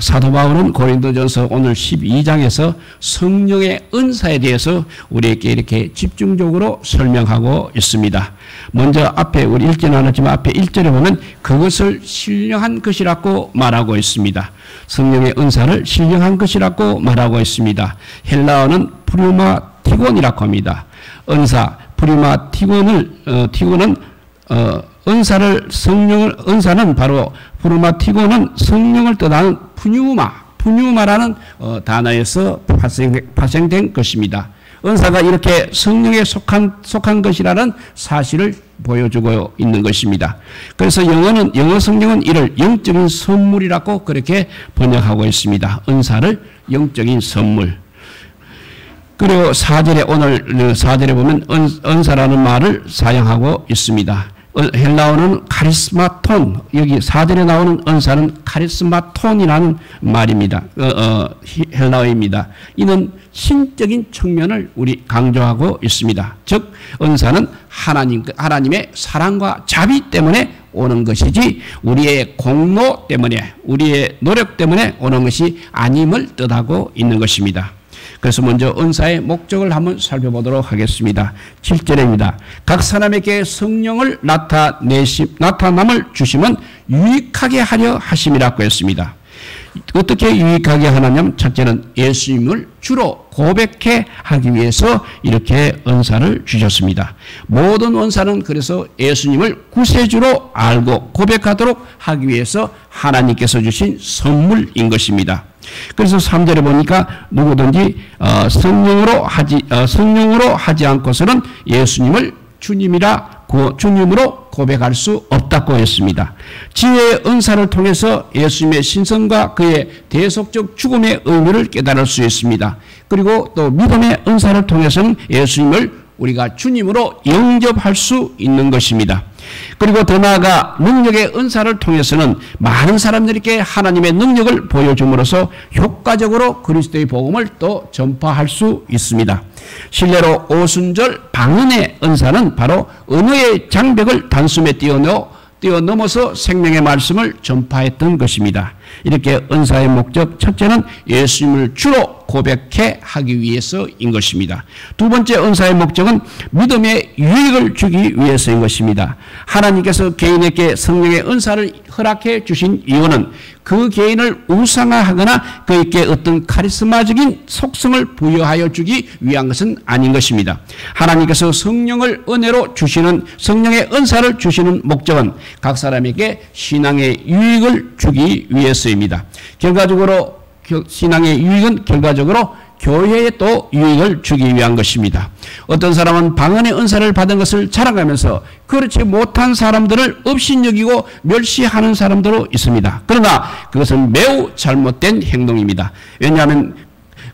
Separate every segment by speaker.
Speaker 1: 사도 바울은 고린도전서 오늘 12장에서 성령의 은사에 대해서 우리에게 이렇게 집중적으로 설명하고 있습니다. 먼저 앞에 우리 읽지는 않았지만 앞에 1절에 보면 그것을 신령한 것이라고 말하고 있습니다. 성령의 은사를 신령한 것이라고 말하고 있습니다. 헬라어는 프류마티곤이라고 합니다. 은사 프류마티곤은 은사는 바로 프류마티곤은 성령을 뜻하는 푸뉴마라는 단어에서 파생된 것입니다. 은사가 이렇게 성령에 속한 것이라는 사실을 보여주고 있는 것입니다. 그래서 영어 성경은 이를 영적인 선물이라고 그렇게 번역하고 있습니다. 은사를 영적인 선물. 그리고 4절에 오늘 4절에 보면 은사라는 말을 사용하고 있습니다. 헬라어는 카리스마톤, 여기 4절에 나오는 은사는 카리스마톤이라는 말입니다. 헬라어입니다. 이는 신적인 측면을 우리 강조하고 있습니다. 즉 은사는 하나님의 사랑과 자비 때문에 오는 것이지 우리의 공로 때문에 우리의 노력 때문에 오는 것이 아님을 뜻하고 있는 것입니다. 그래서 먼저 은사의 목적을 한번 살펴보도록 하겠습니다. 7절입니다. 각 사람에게 성령을 나타남을 주심은 유익하게 하려 하심이라고 했습니다. 어떻게 유익하게 하냐면 첫째는 예수님을 주로 고백해 하기 위해서 이렇게 은사를 주셨습니다. 모든 은사는 그래서 예수님을 구세주로 알고 고백하도록 하기 위해서 하나님께서 주신 선물인 것입니다. 그래서 3절에 보니까 누구든지 성령으로 하지 않고서는 예수님을 주님으로 고백할 수 없다고 했습니다. 지혜의 은사를 통해서 예수님의 신성과 그의 대속적 죽음의 의미를 깨달을 수 있습니다. 그리고 또 믿음의 은사를 통해서는 예수님을 우리가 주님으로 영접할 수 있는 것입니다. 그리고 더 나아가 능력의 은사를 통해서는 많은 사람들에게 하나님의 능력을 보여줌으로써 효과적으로 그리스도의 복음을 또 전파할 수 있습니다. 실례로 오순절 방언의 은사는 바로 언어의 장벽을 단숨에 뛰어넘어서 생명의 말씀을 전파했던 것입니다. 이렇게 은사의 목적 첫째는 예수님을 주로 고백해 하기 위해서인 것입니다. 두 번째 은사의 목적은 믿음의 유익을 주기 위해서인 것입니다. 하나님께서 개인에게 성령의 은사를 허락해 주신 이유는 그 개인을 우상화하거나 그에게 어떤 카리스마적인 속성을 부여하여 주기 위한 것은 아닌 것입니다. 하나님께서 성령을 은혜로 주시는 성령의 은사를 주시는 목적은 각 사람에게 신앙의 유익을 주기 위해서입니다. 결과적으로 신앙의 유익은 결과적으로 교회에 또 유익을 주기 위한 것입니다. 어떤 사람은 방언의 은사를 받은 것을 자랑하면서 그렇지 못한 사람들을 업신여기고 멸시하는 사람도 있습니다. 그러나 그것은 매우 잘못된 행동입니다. 왜냐하면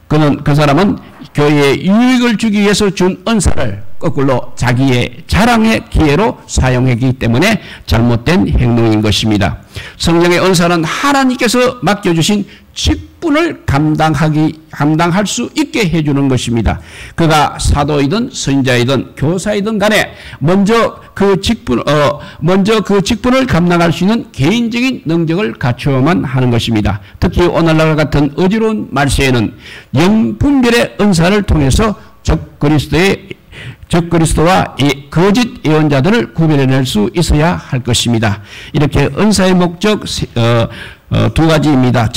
Speaker 1: 그 사람은 교회에 유익을 주기 위해서 준 은사를 거꾸로 자기의 자랑의 기회로 사용했기 때문에 잘못된 행동인 것입니다. 성령의 은사는 하나님께서 맡겨주신 직분을 감당할 수 있게 해주는 것입니다. 그가 사도이든 선지자이든 교사이든 간에 먼저 그 직분을 감당할 수 있는 개인적인 능력을 갖추어야만 하는 것입니다. 특히 오늘날 같은 어지러운 말세에는 영분별의 은사를 통해서 적 그리스도와 거짓 예언자들을 구별해낼 수 있어야 할 것입니다. 이렇게 은사의 목적 두 가지입니다.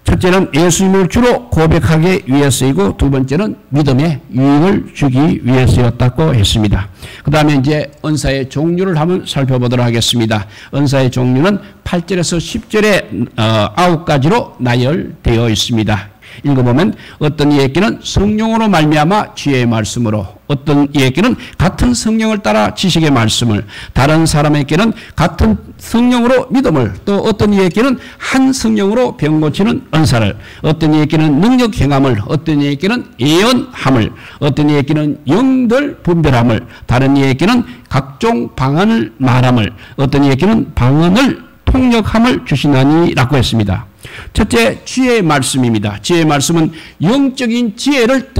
Speaker 1: 첫째는 예수님을 주로 고백하기 위해서이고 두 번째는 믿음의 유익을 주기 위해서였다고 했습니다. 그 다음에 이제 은사의 종류를 한번 살펴보도록 하겠습니다. 은사의 종류는 8절에서 10절에 9가지로 나열되어 있습니다. 읽어보면 어떤 이에게는 성령으로 말미암아 지혜의 말씀으로, 어떤 이에게는 같은 성령을 따라 지식의 말씀을, 다른 사람에게는 같은 성령으로 믿음을, 또 어떤 이에게는 한 성령으로 병 고치는 은사를, 어떤 이에게는 능력 행함을, 어떤 이에게는 예언함을, 어떤 이에게는 영들 분별함을, 다른 이에게는 각종 방언을 말함을, 어떤 이에게는 방언을 통역함을 주시나니라고 했습니다. 첫째, 지혜의 말씀입니다. 지혜의 말씀은 영적인 지혜를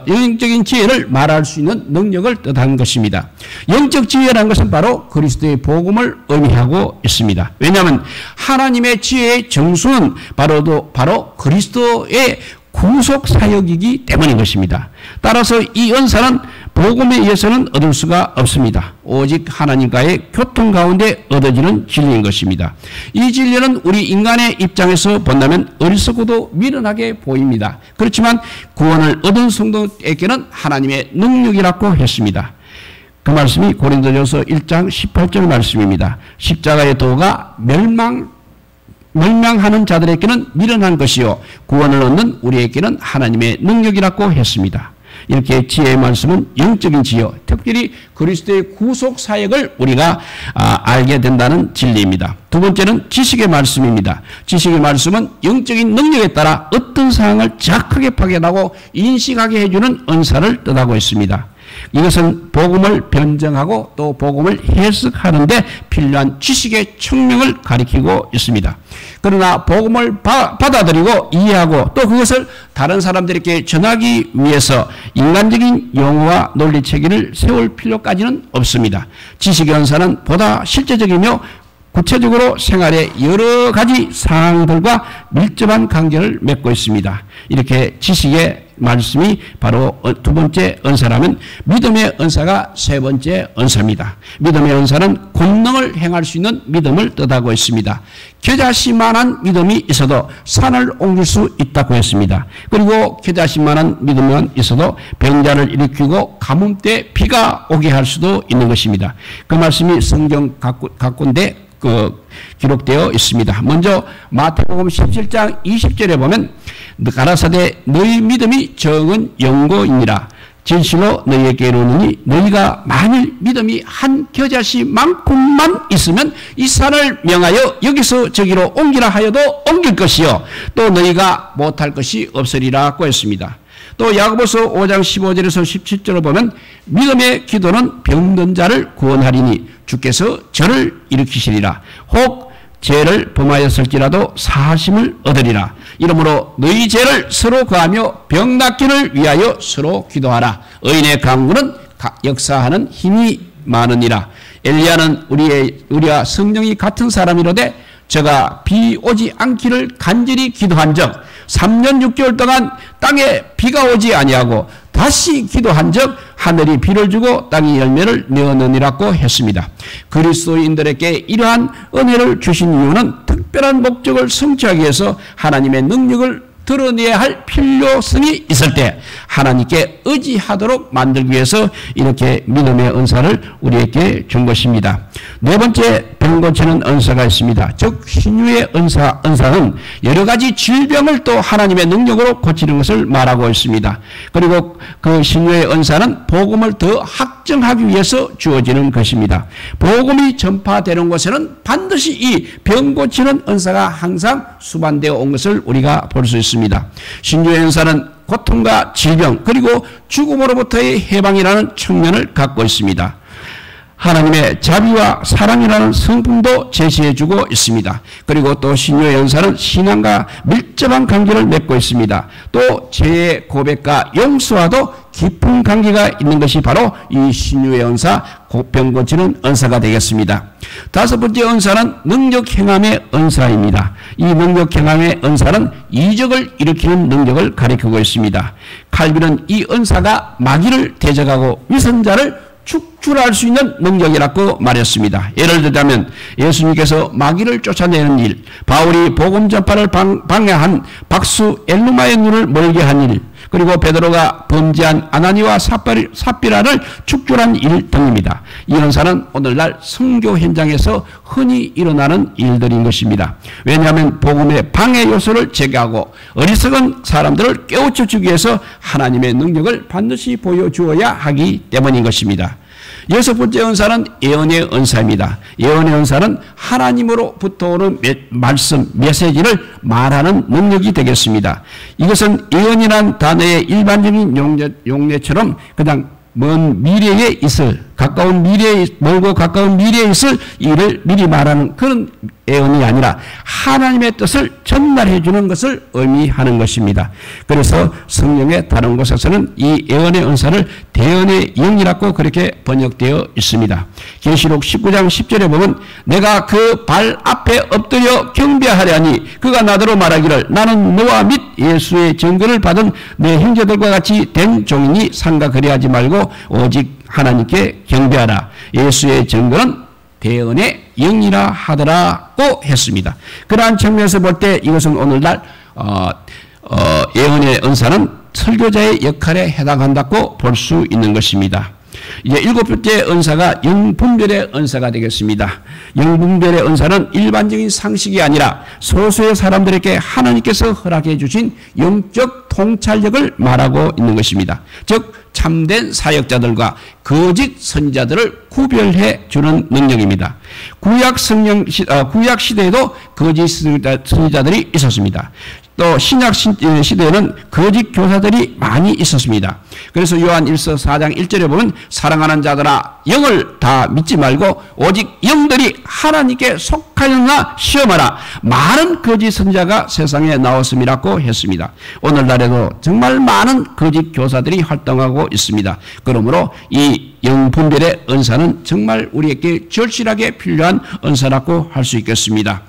Speaker 1: 영적인 지혜를 말할 수 있는 능력을 뜻하는 것입니다. 영적 지혜라는 것은 바로 그리스도의 복음을 의미하고 있습니다. 왜냐하면 하나님의 지혜의 정수는 바로 그리스도의 구속 사역이기 때문인 것입니다. 따라서 이 은사는 복음에 의해서는 얻을 수가 없습니다. 오직 하나님과의 교통 가운데 얻어지는 진리인 것입니다. 이 진리는 우리 인간의 입장에서 본다면 어리석고도 미련하게 보입니다. 그렇지만 구원을 얻은 성도에게는 하나님의 능력이라고 했습니다. 그 말씀이 고린도전서 1장 18절 말씀입니다. 십자가의 도가 멸망하는 자들에게는 미련한 것이요 구원을 얻는 우리에게는 하나님의 능력이라고 했습니다. 이렇게 지혜의 말씀은 영적인 지혜, 특별히 그리스도의 구속 사역을 우리가 알게 된다는 진리입니다. 두 번째는 지식의 말씀입니다. 지식의 말씀은 영적인 능력에 따라 어떤 사항을 정확하게 파견하고 인식하게 해주는 은사를 뜻하고 있습니다. 이것은 복음을 변증하고 또 복음을 해석하는 데 필요한 지식의 청명을 가리키고 있습니다. 그러나 복음을 받아들이고 이해하고 또 그것을 다른 사람들에게 전하기 위해서 인간적인 용어와 논리체계를 세울 필요까지는 없습니다. 지식의 은사는 보다 실제적이며 구체적으로 생활의 여러 가지 상황들과 밀접한 관계를 맺고 있습니다. 이렇게 지식의 말씀이 바로 두 번째 은사라면 믿음의 은사가 세 번째 은사입니다. 믿음의 은사는 권능을 행할 수 있는 믿음을 뜻하고 있습니다. 겨자씨만한 믿음이 있어도 산을 옮길 수 있다고 했습니다. 그리고 겨자씨만한 믿음만 있어도 병자를 일으키고 가뭄 때 비가 오게 할 수도 있는 것입니다. 그 말씀이 성경 각군데 기록되어 있습니다. 먼저 마태복음 17장 20절에 보면 가라사대 너희 믿음이 적은 영고이니라. 진실로 너희에게 이르노니 너희가 만일 믿음이 한 겨자씨만큼만 있으면 이 산을 명하여 여기서 저기로 옮기라 하여도 옮길 것이요 또 너희가 못할 것이 없으리라고 했습니다. 또 야고보서 5장 15절에서 17절을 보면 믿음의 기도는 병든 자를 구원하리니 주께서 저를 일으키시리라. 혹 죄를 범하였을지라도 사하심을 얻으리라. 이러므로 너희 죄를 서로 거하며 병 낫기를 위하여 서로 기도하라. 의인의 강구는 역사하는 힘이 많으니라. 엘리야는 우리와 성령이 같은 사람이로되 저가 비 오지 않기를 간절히 기도한 적 3년 6개월 동안 땅에 비가 오지 아니하고 다시 기도한 적 하늘이 비를 주고 땅이 열매를 내어느니라고 했습니다. 그리스도인들에게 이러한 은혜를 주신 이유는 특별한 목적을 성취하기 위해서 하나님의 능력을 드러내야 할 필요성이 있을 때 하나님께 의지하도록 만들기 위해서 이렇게 믿음의 은사를 우리에게 준 것입니다. 네 번째 병 고치는 은사가 있습니다. 즉 신유의 은사는 여러 가지 질병을 또 하나님의 능력으로 고치는 것을 말하고 있습니다. 그리고 그 신유의 은사는 복음을 더 확증하기 위해서 주어지는 것입니다. 복음이 전파되는 곳에는 반드시 이 병 고치는 은사가 항상 수반되어 온 것을 우리가 볼 수 있습니다. 신유의 은사는 고통과 질병 그리고 죽음으로부터의 해방이라는 측면을 갖고 있습니다. 하나님의 자비와 사랑이라는 성품도 제시해주고 있습니다. 그리고 또 신유의 은사는 신앙과 밀접한 관계를 맺고 있습니다. 또 죄의 고백과 용서와도 깊은 관계가 있는 것이 바로 이 신유의 은사, 병 고치는 은사가 되겠습니다. 다섯 번째 은사는 능력 행함의 은사입니다. 이 능력 행함의 은사는 이적을 일으키는 능력을 가리키고 있습니다. 칼빈은 이 은사가 마귀를 대적하고 위선자를 축출할 수 있는 능력이라고 말했습니다. 예를 들자면 예수님께서 마귀를 쫓아내는 일, 바울이 복음 전파를 방해한 박수 엘루마의 눈을 멀게 한 일, 그리고 베드로가 범죄한 아나니와 삽비라를 축출한 일 등입니다. 이 은사는 오늘날 선교 현장에서 흔히 일어나는 일들인 것입니다. 왜냐하면 복음의 방해 요소를 제거하고 어리석은 사람들을 깨우쳐주기 위해서 하나님의 능력을 반드시 보여주어야 하기 때문인 것입니다. 여섯 번째 은사는 예언의 은사입니다. 예언의 은사는 하나님으로부터 오는 말씀, 메시지를 말하는 능력이 되겠습니다. 이것은 예언이란 단어의 일반적인 용례처럼 그냥 먼 미래에 있을 가까운 미래에, 멀고 가까운 미래에 있을 일을 미리 말하는 그런 예언이 아니라 하나님의 뜻을 전달해 주는 것을 의미하는 것입니다. 그래서 성경의 다른 곳에서는 이 예언의 은사를 대언의 영이라고 그렇게 번역되어 있습니다. 계시록 19장 10절에 보면 내가 그 발 앞에 엎드려 경배하려니 그가 나더러 말하기를 나는 너와 및 예수의 증거를 받은 내 형제들과 같이 된 종이니 상가 그리하지 말고 오직 하나님께 경배하라. 예수의 증거는 대언의 영이라 하더라고 했습니다. 그러한 측면에서 볼 때 이것은 오늘날 예언의 은사는 설교자의 역할에 해당한다고 볼 수 있는 것입니다. 이제 일곱 번째 은사가 영분별의 은사가 되겠습니다. 영분별의 은사는 일반적인 상식이 아니라 소수의 사람들에게 하나님께서 허락해 주신 영적 통찰력을 말하고 있는 것입니다. 즉 참된 사역자들과 거짓 선지자들을 구별해 주는 능력입니다. 구약 시대에도 거짓 선지자들이 있었습니다. 또 신약 시대에는 거짓 교사들이 많이 있었습니다. 그래서 요한 1서 4장 1절에 보면 사랑하는 자들아 영을 다 믿지 말고 오직 영들이 하나님께 속하였나 시험하라. 많은 거짓 선지자가 세상에 나왔음이라고 했습니다. 오늘날에도 정말 많은 거짓 교사들이 활동하고 있습니다. 그러므로 이 영분별의 은사는 정말 우리에게 절실하게 필요한 은사라고 할 수 있겠습니다.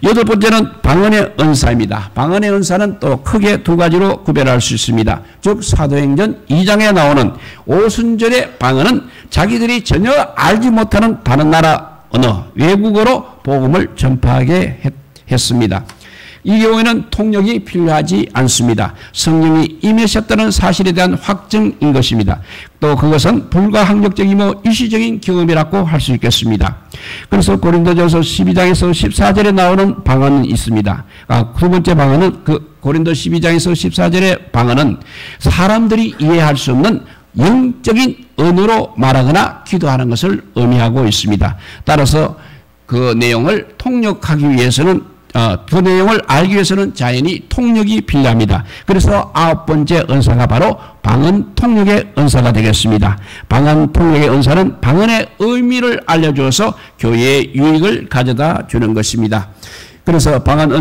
Speaker 1: 여덟 번째는 방언의 은사입니다. 방언의 은사는 또 크게 두 가지로 구별할 수 있습니다. 즉 사도행전 2장에 나오는 오순절의 방언은 자기들이 전혀 알지 못하는 다른 나라 언어, 외국어로 복음을 전파하게 했습니다. 이 경우에는 통역이 필요하지 않습니다. 성령이 임하셨다는 사실에 대한 확증인 것입니다. 또 그것은 불가항력적이며 일시적인 경험이라고 할 수 있겠습니다. 그래서 고린도전서 12장에서 14절에 나오는 방언이 있습니다. 두 번째 방언은 고린도 12장에서 14절의 방언은 사람들이 이해할 수 없는 영적인 언어로 말하거나 기도하는 것을 의미하고 있습니다. 따라서 그 내용을 통역하기 위해서는 그 내용을 알기 위해서는 자연히 통역이 필요합니다. 그래서 아홉 번째 은사가 바로 방언 통역의 은사가 되겠습니다. 방언 통역의 은사는 방언의 의미를 알려주어서 교회의 유익을 가져다 주는 것입니다. 그래서 방언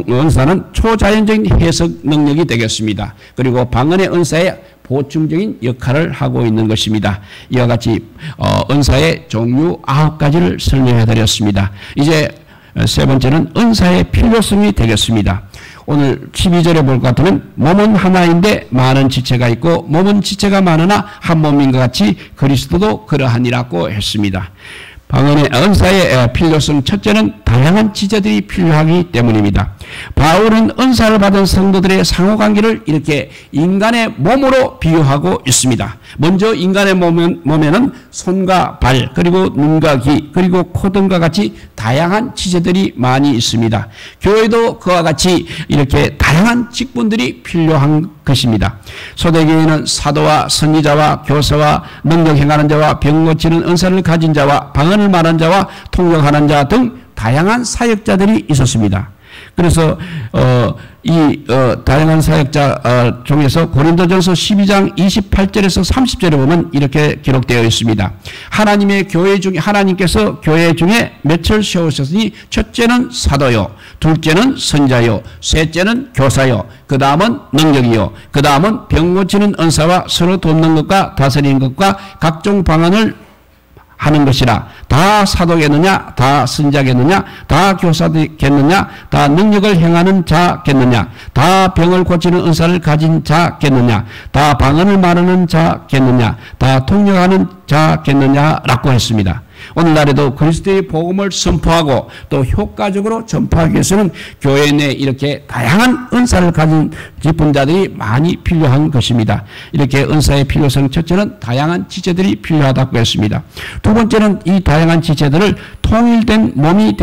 Speaker 1: 은사는 초자연적인 해석 능력이 되겠습니다. 그리고 방언의 은사에 보충적인 역할을 하고 있는 것입니다. 이와 같이 은사의 종류 9가지를 설명해 드렸습니다. 이제 세 번째는 은사의 필요성이 되겠습니다. 오늘 12절에 볼 것 같으면 몸은 하나인데 많은 지체가 있고 몸은 지체가 많으나 한 몸인 것 같이 그리스도도 그러하니라고 했습니다. 방언의 은사의 필요성 첫째는 다양한 지체들이 필요하기 때문입니다. 바울은 은사를 받은 성도들의 상호관계를 이렇게 인간의 몸으로 비유하고 있습니다. 먼저 인간의 몸에는 손과 발, 그리고 눈과 귀, 그리고 코 등과 같이 다양한 지체들이 많이 있습니다. 교회도 그와 같이 이렇게 다양한 직분들이 필요한 것입니다. 초대교회는 사도와 선지자와 교사와 능력 행하는 자와 병 고치는 은사를 가진 자와 방언을 말하는 자와 통역하는 자 등 다양한 사역자들이 있었습니다. 그래서 다양한 사역자 중에서 고린도전서 12장 28절에서 30절에 보면 이렇게 기록되어 있습니다. 하나님께서 교회 중에 맺을 세우셨으니 첫째는 사도요, 둘째는 선자요, 셋째는 교사요, 그 다음은 능력이요, 그 다음은 병 고치는 은사와 서로 돕는 것과 다스리는 것과 각종 방언을 하는 것이라. 다 사도겠느냐, 다 선자겠느냐, 다 교사겠느냐, 다 능력을 행하는 자겠느냐, 다 병을 고치는 은사를 가진 자겠느냐, 다 방언을 말하는 자겠느냐, 다 통역하는 자겠느냐라고 했습니다. 오늘날에도 그리스도의 복음을 선포하고 또 효과적으로 전파하기 위해서는 교회 내에 이렇게 다양한 은사를 가진 직분자들이 많이 필요한 것입니다. 이렇게 은사의 필요성 첫째는 다양한 지체들이 필요하다고 했습니다. 두 번째는 이 다양한 지체들을 통일된 몸이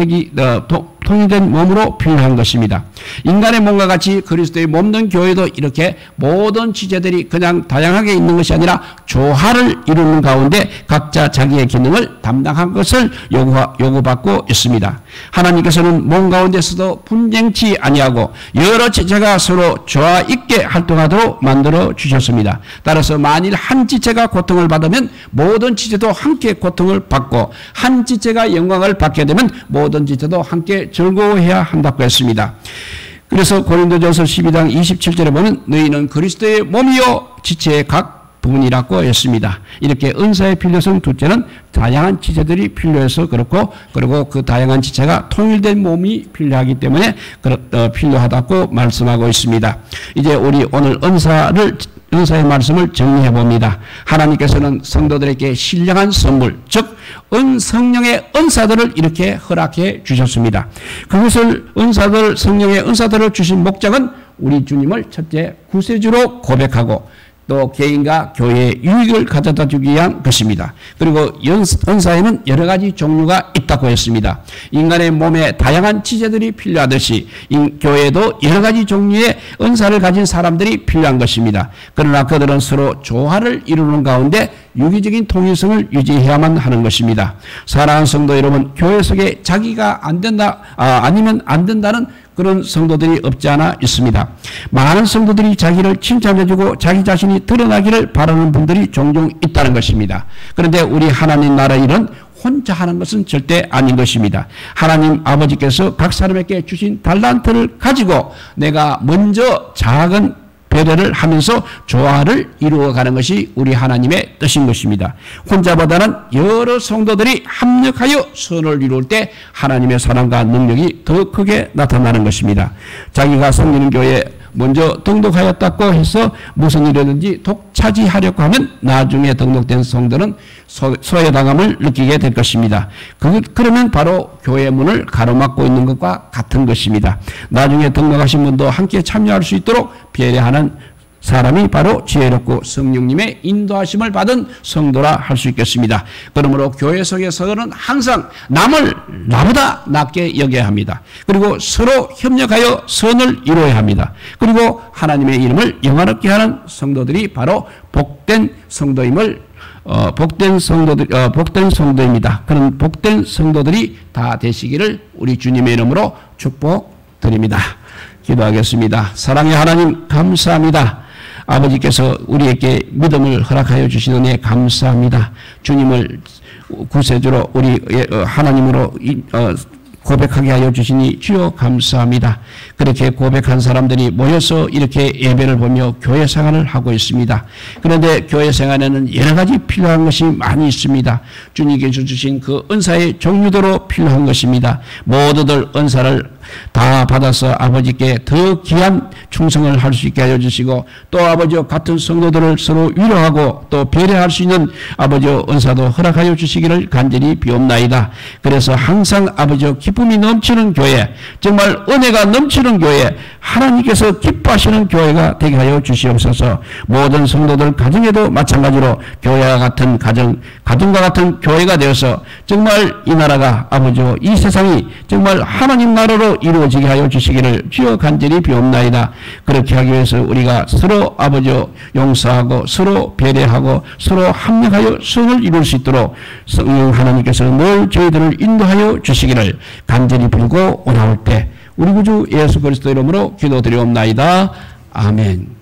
Speaker 1: 통일된 몸으로 필요한 것입니다. 인간의 몸과 같이 그리스도의 몸된 교회도 이렇게 모든 지체들이 그냥 다양하게 있는 것이 아니라 조화를 이루는 가운데 각자 자기의 기능을 담당한 것을 요구받고 있습니다. 하나님께서는 몸 가운데서도 분쟁치 아니하고 여러 지체가 서로 조화 있게 활동하도록 만들어 주셨습니다. 따라서 만일 한 지체가 고통을 받으면 모든 지체도 함께 고통을 받고 한 지체가 영광을 받게 되면 모든 지체도 함께 즐거워해야 한다고 했습니다. 그래서 고린도전서 12장 27절에 보면 너희는 그리스도의 몸이요 지체의 각 부분이라고 했습니다. 이렇게 은사의 필요성 둘째는 다양한 지체들이 필요해서 그렇고 그리고 그 다양한 지체가 통일된 몸이 필요하기 때문에 필요하다고 말씀하고 있습니다. 이제 우리 오늘 은사의 말씀을 정리해 봅니다. 하나님께서는 성도들에게 신령한 선물, 즉 성령의 은사들을 이렇게 허락해 주셨습니다. 그것을 성령의 은사들을 주신 목적은 우리 주님을 첫째 구세주로 고백하고 또 개인과 교회의 유익을 가져다 주기 위한 것입니다. 그리고 은사에는 여러 가지 종류가 있다고 했습니다. 인간의 몸에 다양한 지체들이 필요하듯이 교회에도 여러 가지 종류의 은사를 가진 사람들이 필요한 것입니다. 그러나 그들은 서로 조화를 이루는 가운데 유기적인 통일성을 유지해야만 하는 것입니다. 사랑하는 성도 여러분, 교회 속에 자기가 아니면 안 된다는 그런 성도들이 없지 않아 있습니다. 많은 성도들이 자기를 칭찬해주고 자기 자신이 드러나기를 바라는 분들이 종종 있다는 것입니다. 그런데 우리 하나님 나라 일은 혼자 하는 것은 절대 아닌 것입니다. 하나님 아버지께서 각 사람에게 주신 달란트를 가지고 내가 먼저 작은 배려를 하면서 조화를 이루어가는 것이 우리 하나님의 뜻인 것입니다. 혼자보다는 여러 성도들이 합력하여 선을 이룰 때 하나님의 사랑과 능력이 더 크게 나타나는 것입니다. 자기가 섬기는 교회에 먼저 등록하였다고 해서 무슨 일이든지 독차지하려고 하면 나중에 등록된 성도는 소외당함을 느끼게 될 것입니다. 그러면 바로 교회 문을 가로막고 있는 것과 같은 것입니다. 나중에 등록하신 분도 함께 참여할 수 있도록 배려하는 사람이 바로 지혜롭고 성령님의 인도하심을 받은 성도라 할 수 있겠습니다. 그러므로 교회 속에서는 항상 남을 나보다 낫게 여겨야 합니다. 그리고 서로 협력하여 선을 이루어야 합니다. 그리고 하나님의 이름을 영화롭게 하는 성도들이 바로 복된 성도임을 복된 성도입니다. 그런 복된 성도들이 다 되시기를 우리 주님의 이름으로 축복드립니다. 기도하겠습니다. 사랑의 하나님 감사합니다. 아버지께서 우리에게 믿음을 허락하여 주시는 애 감사합니다. 주님을 구세주로 우리 하나님으로 고백하게 하여 주시니 주여 감사합니다. 그렇게 고백한 사람들이 모여서 이렇게 예배를 보며 교회 생활을 하고 있습니다. 그런데 교회 생활에는 여러 가지 필요한 것이 많이 있습니다. 주님께서 주신 그 은사의 종류대로 필요한 것입니다. 모두들 은사를 다 받아서 아버지께 더 귀한 충성을 할 수 있게 하여 주시고 또 아버지와 같은 성도들을 서로 위로하고 또 배려할 수 있는 아버지와 은사도 허락하여 주시기를 간절히 비옵나이다. 그래서 항상 아버지와 기쁨이 넘치는 교회, 정말 은혜가 넘치는 교회, 하나님께서 기뻐하시는 교회가 되게 하여 주시옵소서. 모든 성도들 가정에도 마찬가지로 교회와 같은 가정과 같은 교회가 되어서 정말 이 나라가 아버지와 이 세상이 정말 하나님 나라로 이루어지게 하여 주시기를 주여 간절히 비옵나이다. 그렇게 하기 위해서 우리가 서로 아버지와 용서하고 서로 배려하고 서로 합력하여 성을 이룰 수 있도록 성령 하나님께서 늘 저희들을 인도하여 주시기를 간절히 빌고 원하올 때 우리 구주 예수 그리스도 이름으로 기도드리옵나이다. 아멘.